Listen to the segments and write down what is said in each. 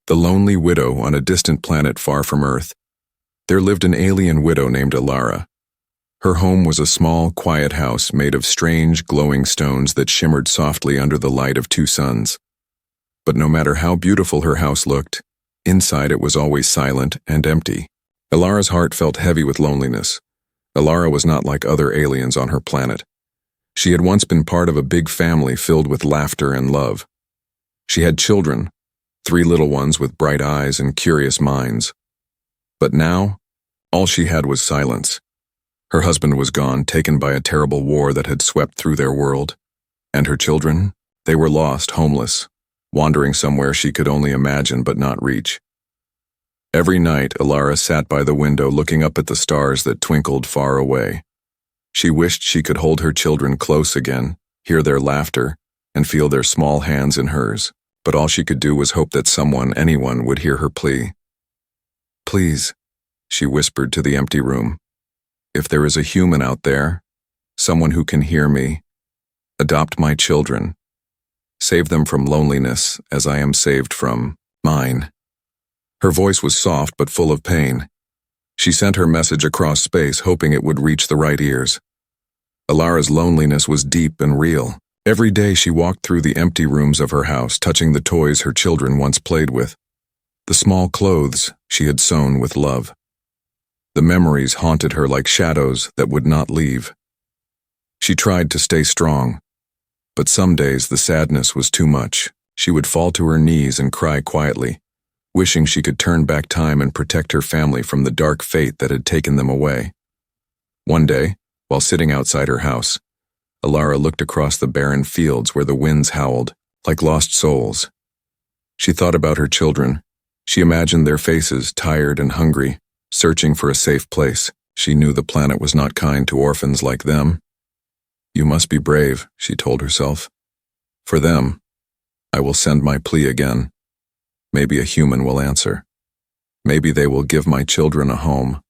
The lonely widow on a distant planet far from Earth. There lived an alien widow named Alara. Her home was a small, quiet house made of strange, glowing stones that shimmered softly under the light of two suns. But no matter how beautiful her house looked, inside it was always silent and empty. Alara's heart felt heavy with loneliness. Alara was not like other aliens on her planet. She had once been part of a big family filled with laughter and love. She had children, 3 little ones with bright eyes and curious minds. But now, all she had was silence. Her husband was gone, taken by a terrible war that had swept through their world. And her children? They were lost, homeless, wandering somewhere she could only imagine but not reach. Every night, Alara sat by the window looking up at the stars that twinkled far away. She wished she could hold her children close again, hear their laughter, and feel their small hands in hers. But all she could do was hope that someone, anyone, would hear her plea. "Please," she whispered to the empty room. "If there is a human out there, someone who can hear me, adopt my children. Save them from loneliness as I am saved from mine." Her voice was soft but full of pain. She sent her message across space, hoping it would reach the right ears. Alara's loneliness was deep and real. Every day she walked through the empty rooms of her house, touching the toys her children once played with, the small clothes she had sewn with love. The memories haunted her like shadows that would not leave. She tried to stay strong, but some days the sadness was too much. She would fall to her knees and cry quietly, wishing she could turn back time and protect her family from the dark fate that had taken them away. One day, while sitting outside her house, Alara looked across the barren fields where the winds howled, like lost souls. She thought about her children. She imagined their faces, tired and hungry, searching for a safe place. She knew the planet was not kind to orphans like them. "You must be brave," she told herself. "For them, I will send my plea again. Maybe a human will answer. Maybe they will give my children a home."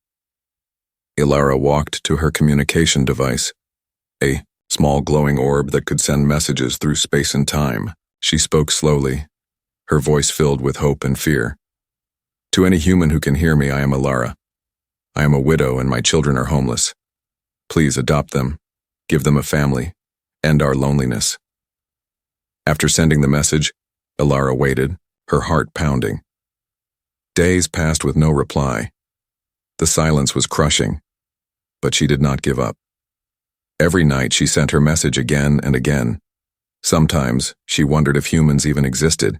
Alara walked to her communication device, a small glowing orb that could send messages through space and time. She spoke slowly, her voice filled with hope and fear. "To any human who can hear me, I am Alara. I am a widow and my children are homeless. Please adopt them, give them a family, end our loneliness." After sending the message, Alara waited, her heart pounding. Days passed with no reply. The silence was crushing, but she did not give up. Every night she sent her message again and again. Sometimes she wondered if humans even existed,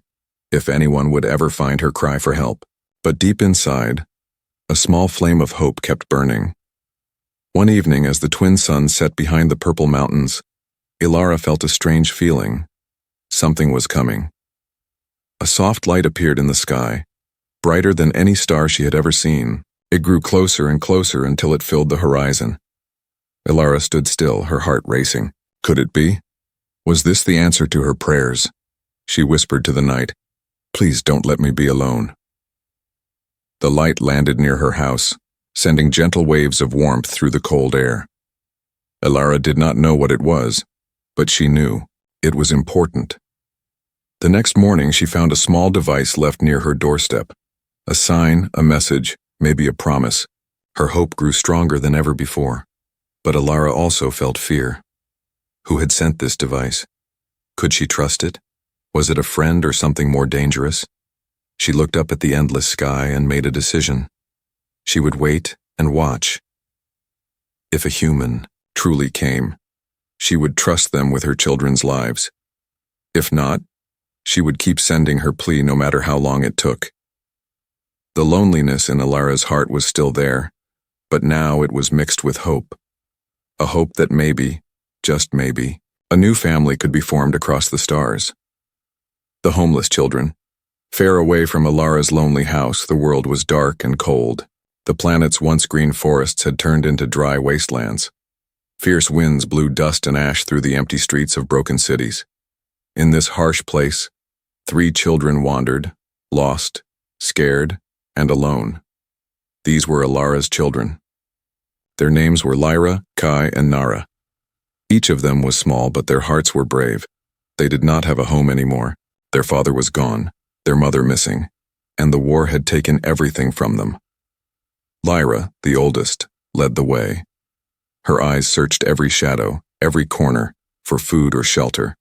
if anyone would ever find her cry for help. But deep inside, a small flame of hope kept burning. One evening, as the twin suns set behind the purple mountains, Alara felt a strange feeling. Something was coming. A soft light appeared in the sky, brighter than any star she had ever seen. It grew closer and closer until it filled the horizon. Alara stood still, her heart racing. Could it be? Was this the answer to her prayers? She whispered to the night, "Please don't let me be alone." The light landed near her house, sending gentle waves of warmth through the cold air. Alara did not know what it was, but she knew it was important. The next morning she found a small device left near her doorstep. A sign, a message, maybe a promise. Her hope grew stronger than ever before. But Alara also felt fear. Who had sent this device? Could she trust it? Was it a friend or something more dangerous? She looked up at the endless sky and made a decision. She would wait and watch. If a human truly came, she would trust them with her children's lives. If not, she would keep sending her plea no matter how long it took. The loneliness in Alara's heart was still there, but now it was mixed with hope. A hope that maybe, just maybe, a new family could be formed across the stars. The homeless children. Far away from Alara's lonely house, the world was dark and cold. The planet's once green forests had turned into dry wastelands. Fierce winds blew dust and ash through the empty streets of broken cities. In this harsh place, 3 children wandered, lost, scared, and alone. These were Alara's children. Their names were Lyra, Kai, and Nara. Each of them was small, but their hearts were brave. They did not have a home anymore. Their father was gone, their mother missing. and the war had taken everything from them. Lyra, the oldest, led the way. Her eyes searched every shadow, every corner, for food or shelter.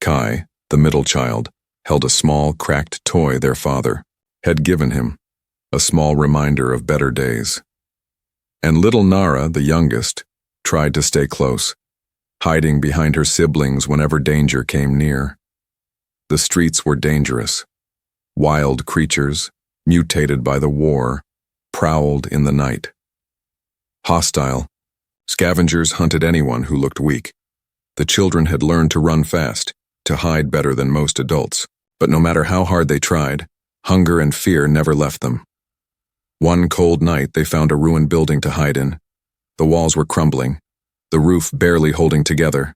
Kai, the middle child, held a small, cracked toy their father had given him, a small reminder of better days. And little Nara, the youngest, tried to stay close, hiding behind her siblings whenever danger came near. The streets were dangerous. Wild creatures, mutated by the war, prowled in the night. Hostile, scavengers hunted anyone who looked weak. The children had learned to run fast, to hide better than most adults, but no matter how hard they tried, hunger and fear never left them. One cold night they found a ruined building to hide in. The walls were crumbling, the roof barely holding together.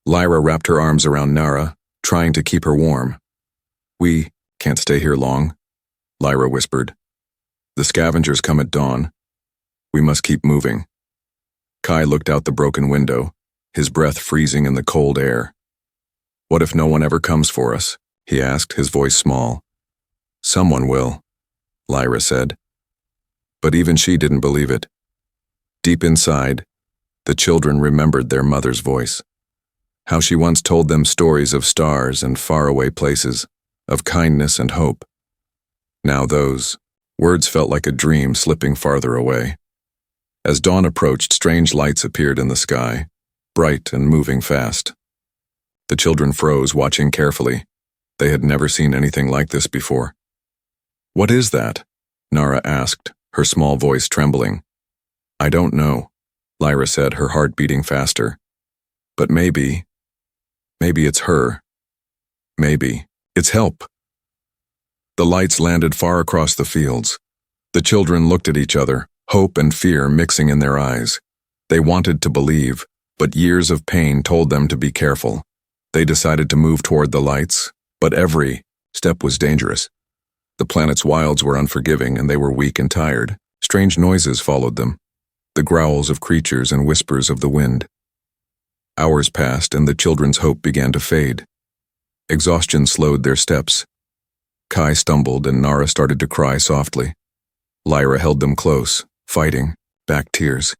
Lyra wrapped her arms around Nara, trying to keep her warm. "We can't stay here long," Lyra whispered. "The scavengers come at dawn. We must keep moving." Kai looked out the broken window, his breath freezing in the cold air. "What if no one ever comes for us?" he asked, his voice small. "Someone will," Lyra said. But even she didn't believe it. Deep inside, the children remembered their mother's voice. How she once told them stories of stars and faraway places, of kindness and hope. Now those words felt like a dream slipping farther away. As dawn approached, strange lights appeared in the sky, bright and moving fast. The children froze, watching carefully. They had never seen anything like this before. "What is that?" Nara asked, her small voice trembling. "I don't know," Lyra said, her heart beating faster. "But maybe it's her. Maybe it's help." The lights landed far across the fields. The children looked at each other, hope and fear mixing in their eyes. They wanted to believe, but years of pain told them to be careful. They decided to move toward the lights, but every step was dangerous. The planet's wilds were unforgiving, and they were weak and tired. Strange noises followed them, the growls of creatures and whispers of the wind. Hours passed, and the children's hope began to fade. Exhaustion slowed their steps. Kai stumbled, and Nara started to cry softly. Lyra held them close, fighting back tears.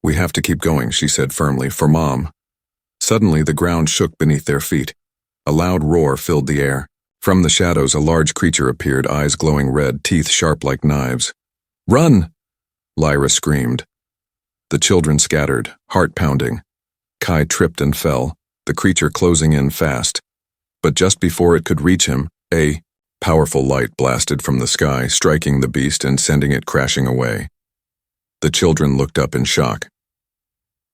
"We have to keep going," she said firmly, "for Mom." Suddenly, the ground shook beneath their feet. A loud roar filled the air. From the shadows, a large creature appeared, eyes glowing red, teeth sharp like knives. "Run!" Lyra screamed. The children scattered, heart pounding. Kai tripped and fell, the creature closing in fast. But just before it could reach him, a powerful light blasted from the sky, striking the beast and sending it crashing away. The children looked up in shock.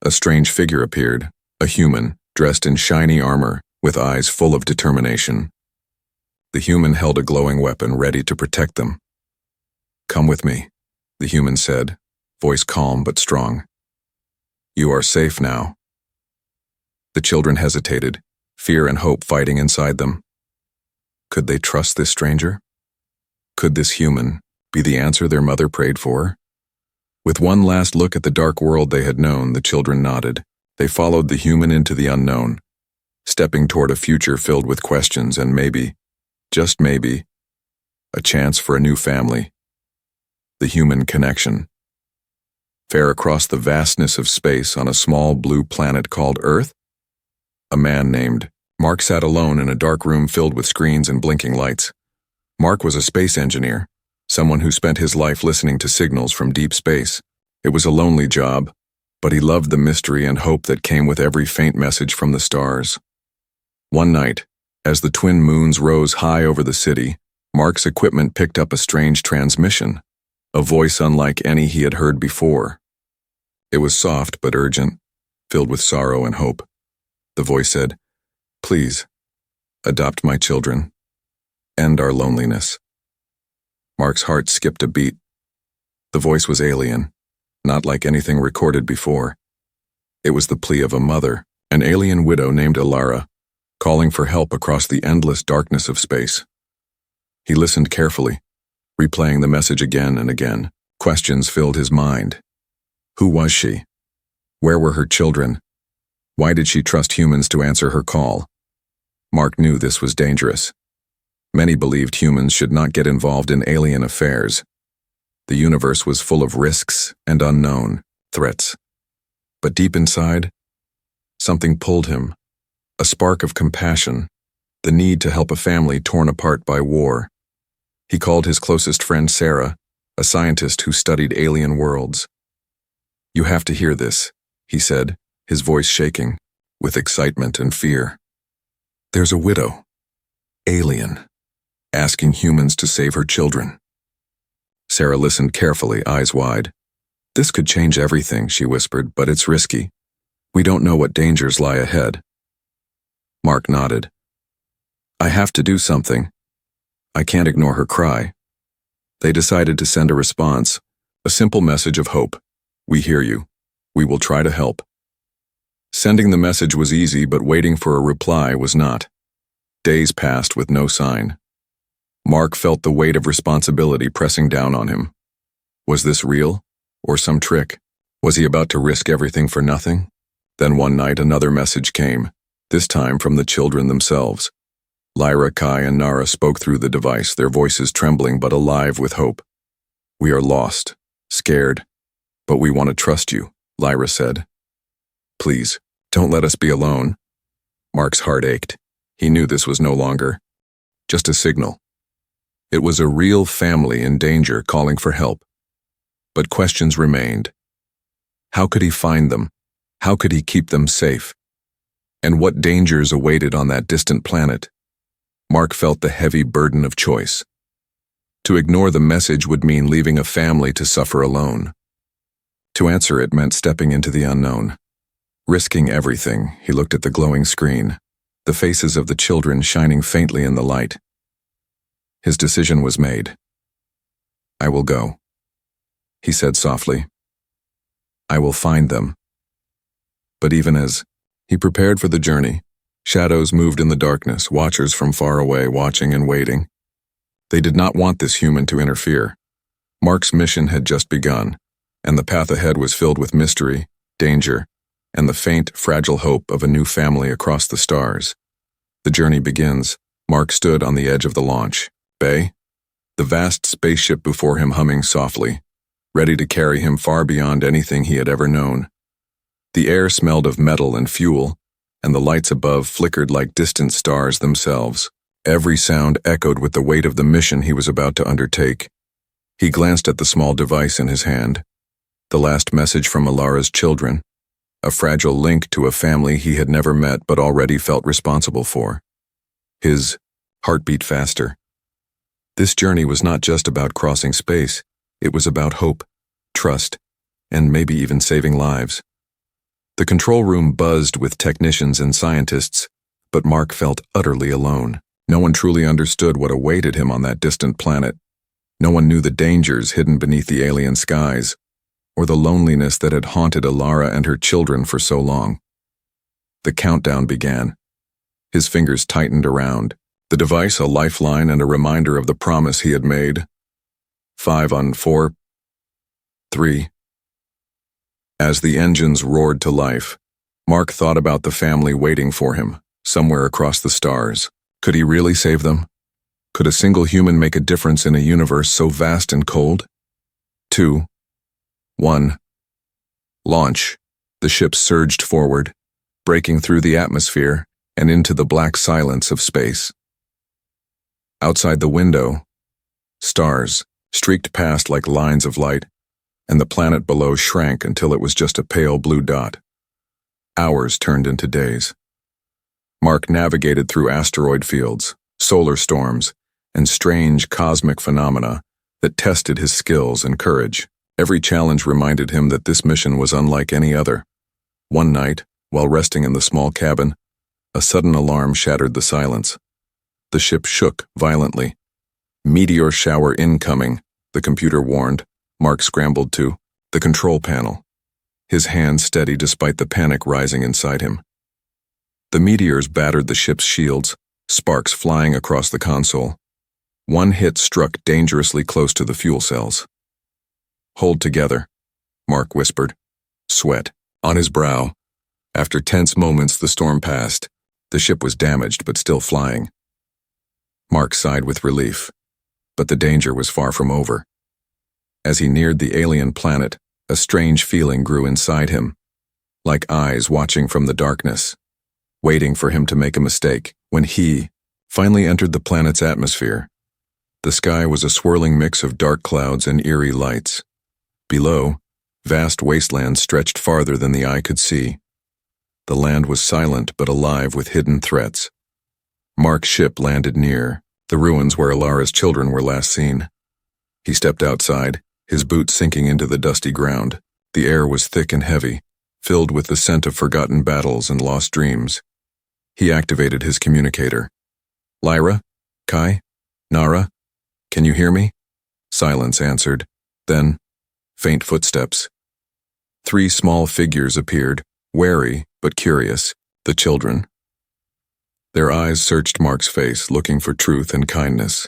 A strange figure appeared, a human, dressed in shiny armor, with eyes full of determination. The human held a glowing weapon ready to protect them. "Come with me," the human said, voice calm but strong. "You are safe now." The children hesitated, fear and hope fighting inside them. Could they trust this stranger? Could this human be the answer their mother prayed for? With one last look at the dark world they had known, the children nodded. They followed the human into the unknown, stepping toward a future filled with questions and maybe, just maybe, a chance for a new family. The human connection. Far across the vastness of space on a small blue planet called Earth, a man named Mark sat alone in a dark room filled with screens and blinking lights. Mark was a space engineer, someone who spent his life listening to signals from deep space. It was a lonely job, but he loved the mystery and hope that came with every faint message from the stars. One night, as the twin moons rose high over the city, Mark's equipment picked up a strange transmission, a voice unlike any he had heard before. It was soft but urgent, filled with sorrow and hope. The voice said, "Please, adopt my children. End our loneliness." Mark's heart skipped a beat. The voice was alien, not like anything recorded before. It was the plea of a mother, an alien widow named Alara, calling for help across the endless darkness of space. He listened carefully, replaying the message again and again. Questions filled his mind. Who was she? Where were her children? Why did she trust humans to answer her call? Mark knew this was dangerous. Many believed humans should not get involved in alien affairs. The universe was full of risks and unknown threats. But deep inside, something pulled him, a spark of compassion, the need to help a family torn apart by war. He called his closest friend Sarah, a scientist who studied alien worlds. "You have to hear this," he said, his voice shaking with excitement and fear. "There's a widow, alien, asking humans to save her children." Sarah listened carefully, eyes wide. "This could change everything," she whispered, "but it's risky. We don't know what dangers lie ahead." Mark nodded. "I have to do something. I can't ignore her cry." They decided to send a response, a simple message of hope. "We hear you. We will try to help." Sending the message was easy, but waiting for a reply was not. Days passed with no sign. Mark felt the weight of responsibility pressing down on him. Was this real, or some trick? Was he about to risk everything for nothing? Then one night another message came, this time from the children themselves. Lyra, Kai, and Nara spoke through the device, their voices trembling but alive with hope. "We are lost, scared, but we want to trust you," Lyra said. "Please, don't let us be alone." Mark's heart ached. He knew this was no longer just a signal. It was a real family in danger calling for help. But questions remained. How could he find them? How could he keep them safe? And what dangers awaited on that distant planet? Mark felt the heavy burden of choice. To ignore the message would mean leaving a family to suffer alone. To answer it meant stepping into the unknown. Risking everything, he looked at the glowing screen, the faces of the children shining faintly in the light. His decision was made. "I will go," he said softly. "I will find them." But even as he prepared for the journey, shadows moved in the darkness, watchers from far away watching and waiting. They did not want this human to interfere. Mark's mission had just begun, and the path ahead was filled with mystery, danger, and the faint, fragile hope of a new family across the stars. The journey begins. Mark stood on the edge of the launch bay, the vast spaceship before him humming softly, ready to carry him far beyond anything he had ever known. The air smelled of metal and fuel, and the lights above flickered like distant stars themselves. Every sound echoed with the weight of the mission he was about to undertake. He glanced at the small device in his hand, the last message from Alara's children, a fragile link to a family he had never met but already felt responsible for. His heart beat faster. This journey was not just about crossing space, it was about hope, trust, and maybe even saving lives. The control room buzzed with technicians and scientists, but Mark felt utterly alone. No one truly understood what awaited him on that distant planet. No one knew the dangers hidden beneath the alien skies, or the loneliness that had haunted Alara and her children for so long. The countdown began. His fingers tightened around, the device a lifeline and a reminder of the promise he had made. 5 on 4, 3. As the engines roared to life, Mark thought about the family waiting for him, somewhere across the stars. Could he really save them? Could a single human make a difference in a universe so vast and cold? 2, 1. Launch. The ship surged forward, breaking through the atmosphere and into the black silence of space. Outside the window, stars streaked past like lines of light, and the planet below shrank until it was just a pale blue dot. Hours turned into days. Mark navigated through asteroid fields, solar storms, and strange cosmic phenomena that tested his skills and courage. Every challenge reminded him that this mission was unlike any other. One night, while resting in the small cabin, a sudden alarm shattered the silence. The ship shook violently. "Meteor shower incoming," the computer warned. Mark scrambled to the control panel, his hands steady despite the panic rising inside him. The meteors battered the ship's shields, sparks flying across the console. One hit struck dangerously close to the fuel cells. "Hold together," Mark whispered, sweat on his brow. After tense moments, the storm passed. The ship was damaged but still flying. Mark sighed with relief, but the danger was far from over. As he neared the alien planet, a strange feeling grew inside him, like eyes watching from the darkness, waiting for him to make a mistake. When he finally entered the planet's atmosphere, the sky was a swirling mix of dark clouds and eerie lights. Below, vast wastelands stretched farther than the eye could see. The land was silent but alive with hidden threats. Mark's ship landed near the ruins where Alara's children were last seen. He stepped outside, his boots sinking into the dusty ground. The air was thick and heavy, filled with the scent of forgotten battles and lost dreams. He activated his communicator. "Lyra? Kai? Nara? Can you hear me?" Silence answered. Then, faint footsteps. 3 small figures appeared, wary but curious, the children. Their eyes searched Mark's face, looking for truth and kindness.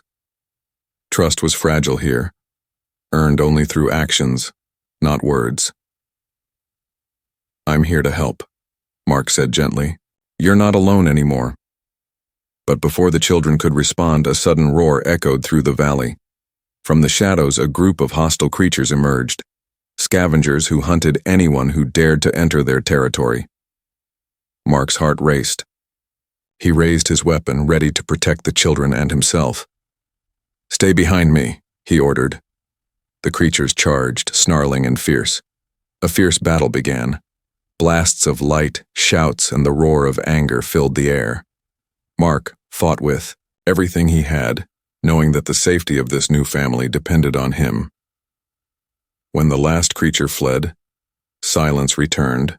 Trust was fragile here, earned only through actions, not words. "I'm here to help," Mark said gently. "You're not alone anymore." But before the children could respond, a sudden roar echoed through the valley. From the shadows, a group of hostile creatures emerged, scavengers who hunted anyone who dared to enter their territory. Mark's heart raced. He raised his weapon, ready to protect the children and himself. "Stay behind me," he ordered. The creatures charged, snarling and fierce. A fierce battle began. Blasts of light, shouts, and the roar of anger filled the air. Mark fought with everything he had, knowing that the safety of this new family depended on him. When the last creature fled, silence returned,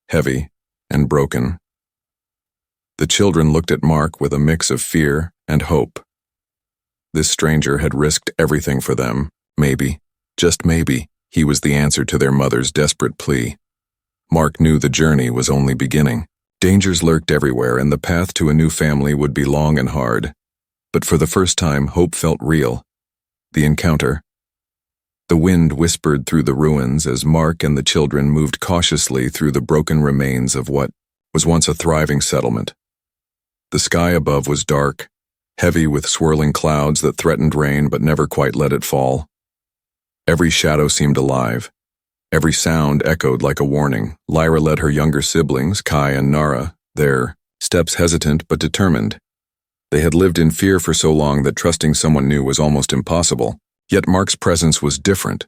heavy and broken. The children looked at Mark with a mix of fear and hope. This stranger had risked everything for them. Maybe, just maybe, he was the answer to their mother's desperate plea. Mark knew the journey was only beginning. Dangers lurked everywhere, and the path to a new family would be long and hard. But for the first time, hope felt real. The encounter. The wind whispered through the ruins as Mark and the children moved cautiously through the broken remains of what was once a thriving settlement. The sky above was dark, heavy with swirling clouds that threatened rain but never quite let it fall. Every shadow seemed alive. Every sound echoed like a warning. Lyra led her younger siblings, Kai and Nara, their steps hesitant but determined. They had lived in fear for so long that trusting someone new was almost impossible. Yet Mark's presence was different,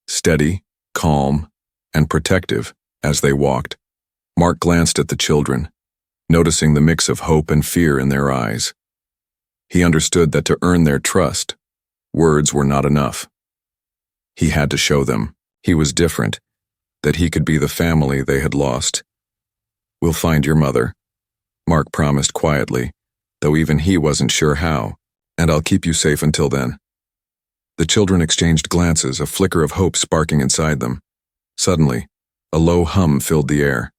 steady, calm, and protective as they walked. Mark glanced at the children, noticing the mix of hope and fear in their eyes. He understood that to earn their trust, words were not enough. He had to show them he was different, that he could be the family they had lost. "We'll find your mother," Mark promised quietly, though even he wasn't sure how, "and I'll keep you safe until then." The children exchanged glances, a flicker of hope sparking inside them. Suddenly, a low hum filled the air.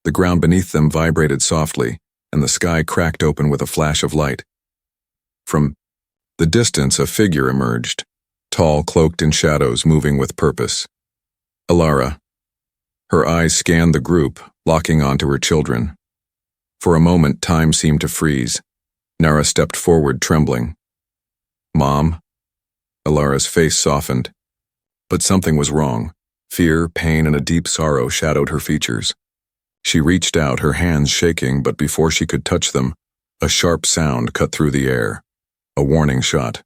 The ground beneath them vibrated softly, and the sky cracked open with a flash of light. From the distance, a figure emerged, tall, cloaked in shadows, moving with purpose. Alara. Her eyes scanned the group, locking onto her children. For a moment, time seemed to freeze. Nara stepped forward, trembling. "Mom?" Alara's face softened. But something was wrong. Fear, pain, and a deep sorrow shadowed her features. She reached out, her hands shaking, but before she could touch them, a sharp sound cut through the air. A warning shot.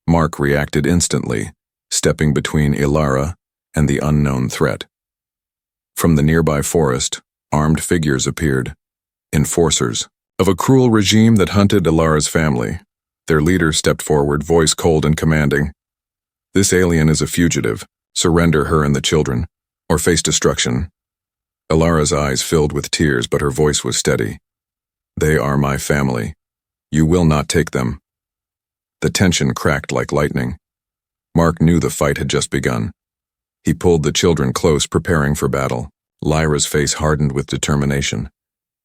Mark reacted instantly, stepping between Ilara and the unknown threat. From the nearby forest, armed figures appeared, enforcers of a cruel regime that hunted Ilara's family. Their leader stepped forward, voice cold and commanding. "This alien is a fugitive. Surrender her and the children, or face destruction." Ilara's eyes filled with tears, but her voice was steady. "They are my family. You will not take them." The tension cracked like lightning. Mark knew the fight had just begun. He pulled the children close, preparing for battle. Lyra's face hardened with determination.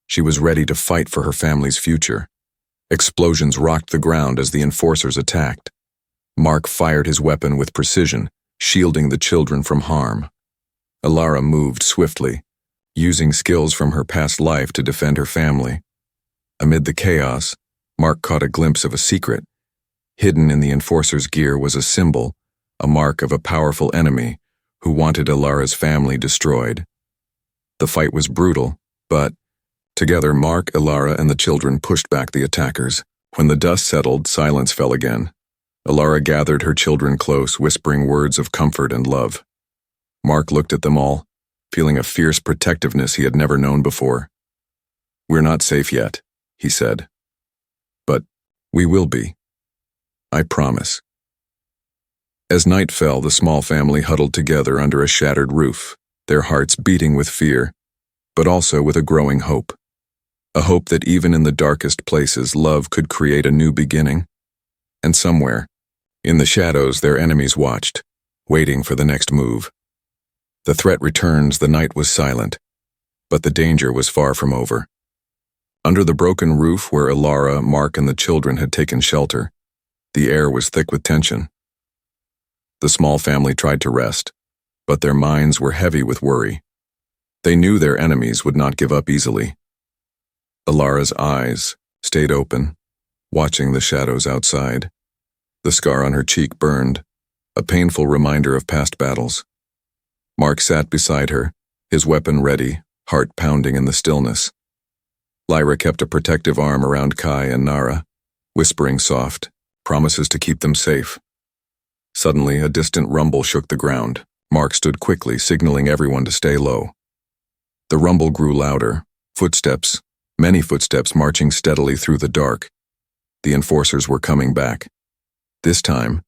She was ready to fight for her family's future. Explosions rocked the ground as the enforcers attacked. Mark fired his weapon with precision, shielding the children from harm. Ilara moved swiftly, using skills from her past life to defend her family. Amid the chaos, Mark caught a glimpse of a secret. Hidden in the enforcer's gear was a symbol, a mark of a powerful enemy who wanted Alara's family destroyed. The fight was brutal, but together Mark, Alara, and the children pushed back the attackers. When the dust settled, silence fell again. Alara gathered her children close, whispering words of comfort and love. Mark looked at them all, feeling a fierce protectiveness he had never known before. "We're not safe yet," he said. "But we will be. I promise." As night fell, the small family huddled together under a shattered roof, their hearts beating with fear, but also with a growing hope. A hope that even in the darkest places, love could create a new beginning. And somewhere, in the shadows, their enemies watched, waiting for the next move. The threat returns, the night was silent, but the danger was far from over. Under the broken roof where Alara, Mark, and the children had taken shelter, the air was thick with tension. The small family tried to rest, but their minds were heavy with worry. They knew their enemies would not give up easily. Alara's eyes stayed open, watching the shadows outside. The scar on her cheek burned, a painful reminder of past battles. Mark sat beside her, his weapon ready, heart pounding in the stillness. Lyra kept a protective arm around Kai and Nara, whispering soft promises to keep them safe. Suddenly, a distant rumble shook the ground. Mark stood quickly, signaling everyone to stay low. The rumble grew louder, footsteps, many footsteps marching steadily through the dark. The enforcers were coming back. This time,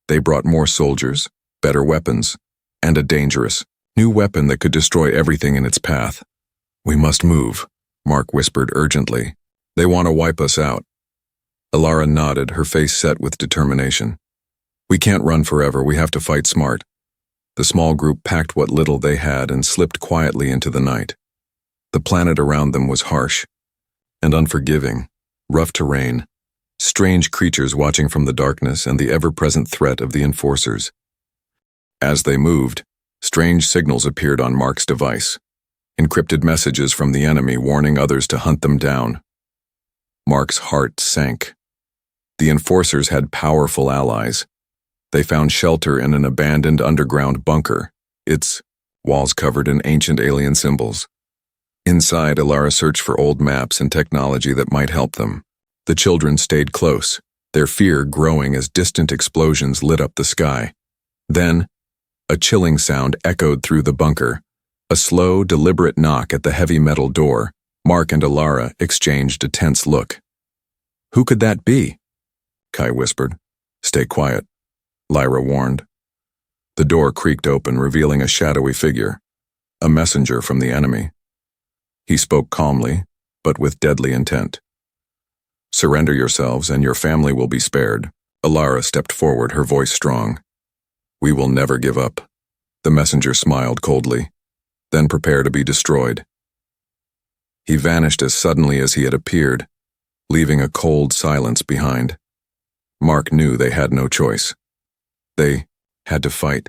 they brought more soldiers, better weapons, and a dangerous, new weapon that could destroy everything in its path. "We must move," Mark whispered urgently. "They want to wipe us out." Alara nodded, her face set with determination. "We can't run forever, we have to fight smart." The small group packed what little they had and slipped quietly into the night. The planet around them was harsh and unforgiving, rough terrain, strange creatures watching from the darkness, and the ever-present threat of the enforcers. As they moved, strange signals appeared on Mark's device, encrypted messages from the enemy warning others to hunt them down. Mark's heart sank. The enforcers had powerful allies. They found shelter in an abandoned underground bunker, its walls covered in ancient alien symbols. Inside, Alara searched for old maps and technology that might help them. The children stayed close, their fear growing as distant explosions lit up the sky. Then, a chilling sound echoed through the bunker, a slow, deliberate knock at the heavy metal door. Mark and Alara exchanged a tense look. "Who could that be?" Kai whispered. "Stay quiet," Lyra warned. The door creaked open, revealing a shadowy figure, a messenger from the enemy. He spoke calmly, but with deadly intent. "Surrender yourselves and your family will be spared." Alara stepped forward, her voice strong. "We will never give up." The messenger smiled coldly, then prepare to be destroyed. He vanished as suddenly as he had appeared, leaving a cold silence behind. Mark knew they had no choice. They had to fight,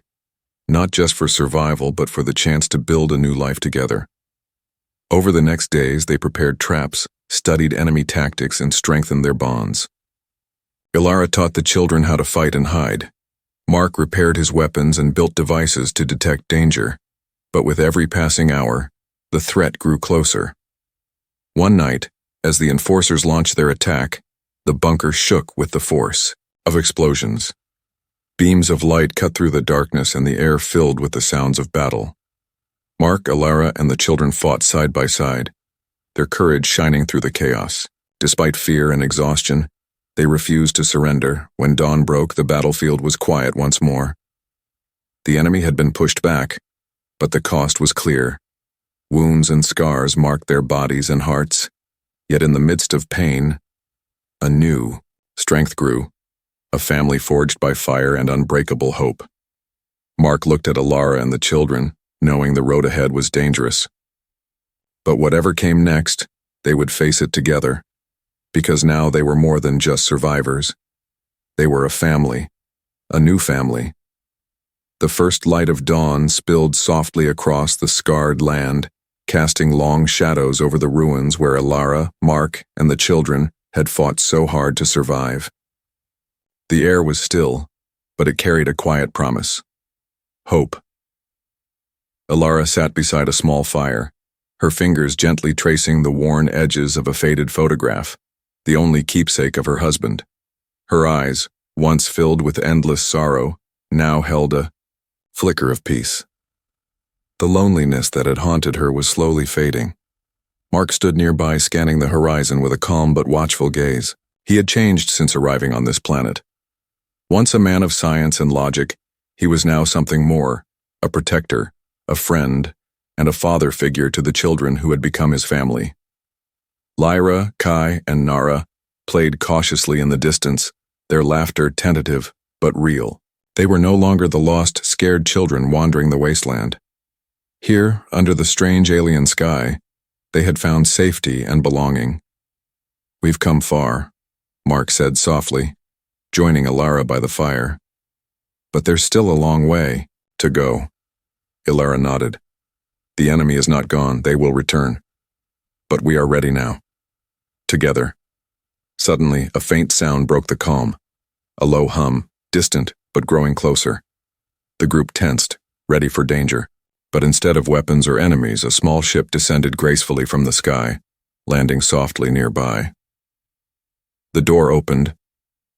not just for survival, but for the chance to build a new life together. Over the next days, they prepared traps, studied enemy tactics, and strengthened their bonds. Alara taught the children how to fight and hide. Mark repaired his weapons and built devices to detect danger. But with every passing hour, the threat grew closer. One night, as the enforcers launched their attack, the bunker shook with the force of explosions. Beams of light cut through the darkness and the air filled with the sounds of battle. Mark, Alara, and the children fought side by side, their courage shining through the chaos. Despite fear and exhaustion, they refused to surrender. When dawn broke, the battlefield was quiet once more. The enemy had been pushed back, but the cost was clear. Wounds and scars marked their bodies and hearts, yet in the midst of pain, a new strength grew, a family forged by fire and unbreakable hope. Mark looked at Alara and the children, knowing the road ahead was dangerous. But whatever came next, they would face it together, because now they were more than just survivors. They were a family, a new family. The first light of dawn spilled softly across the scarred land, casting long shadows over the ruins where Alara, Mark, and the children had fought so hard to survive. The air was still, but it carried a quiet promise. Hope. Alara sat beside a small fire, her fingers gently tracing the worn edges of a faded photograph, the only keepsake of her husband. Her eyes, once filled with endless sorrow, now held a flicker of peace. The loneliness that had haunted her was slowly fading. Mark stood nearby, scanning the horizon with a calm but watchful gaze. He had changed since arriving on this planet. Once a man of science and logic, he was now something more, a protector, a friend, and a father figure to the children who had become his family. Lyra, Kai, and Nara played cautiously in the distance, their laughter tentative but real. They were no longer the lost, scared children wandering the wasteland. Here, under the strange alien sky, they had found safety and belonging. "We've come far," Mark said softly, joining Alara by the fire. "But there's still a long way to go." Alara nodded. "The enemy is not gone, they will return. But we are ready now." Together. Suddenly, a faint sound broke the calm. A low hum, distant but growing closer. The group tensed, ready for danger. But instead of weapons or enemies, a small ship descended gracefully from the sky, landing softly nearby. The door opened,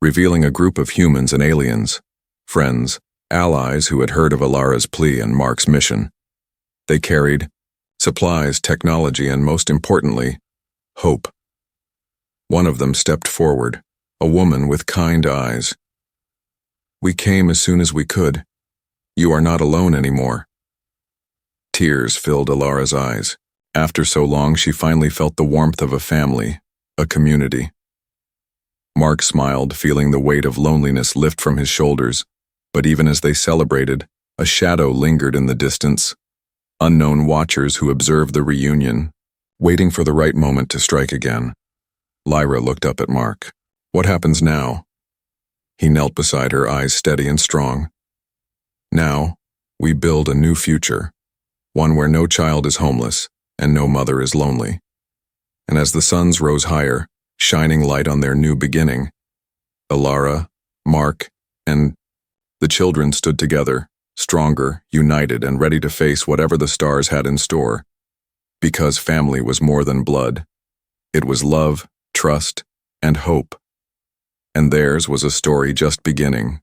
revealing a group of humans and aliens, friends, allies who had heard of Alara's plea and Mark's mission. They carried supplies, technology, and most importantly, hope. One of them stepped forward, a woman with kind eyes. "We came as soon as we could. You are not alone anymore." Tears filled Alara's eyes. After so long, she finally felt the warmth of a family, a community. Mark smiled, feeling the weight of loneliness lift from his shoulders, but even as they celebrated, a shadow lingered in the distance. Unknown watchers who observed the reunion, waiting for the right moment to strike again. Lyra looked up at Mark. "What happens now?" He knelt beside her, eyes steady and strong. "Now, we build a new future. One where no child is homeless and no mother is lonely." And as the suns rose higher, shining light on their new beginning, Alara, Mark, and the children stood together, stronger, united, and ready to face whatever the stars had in store. Because family was more than blood. It was love, trust, and hope. And theirs was a story just beginning.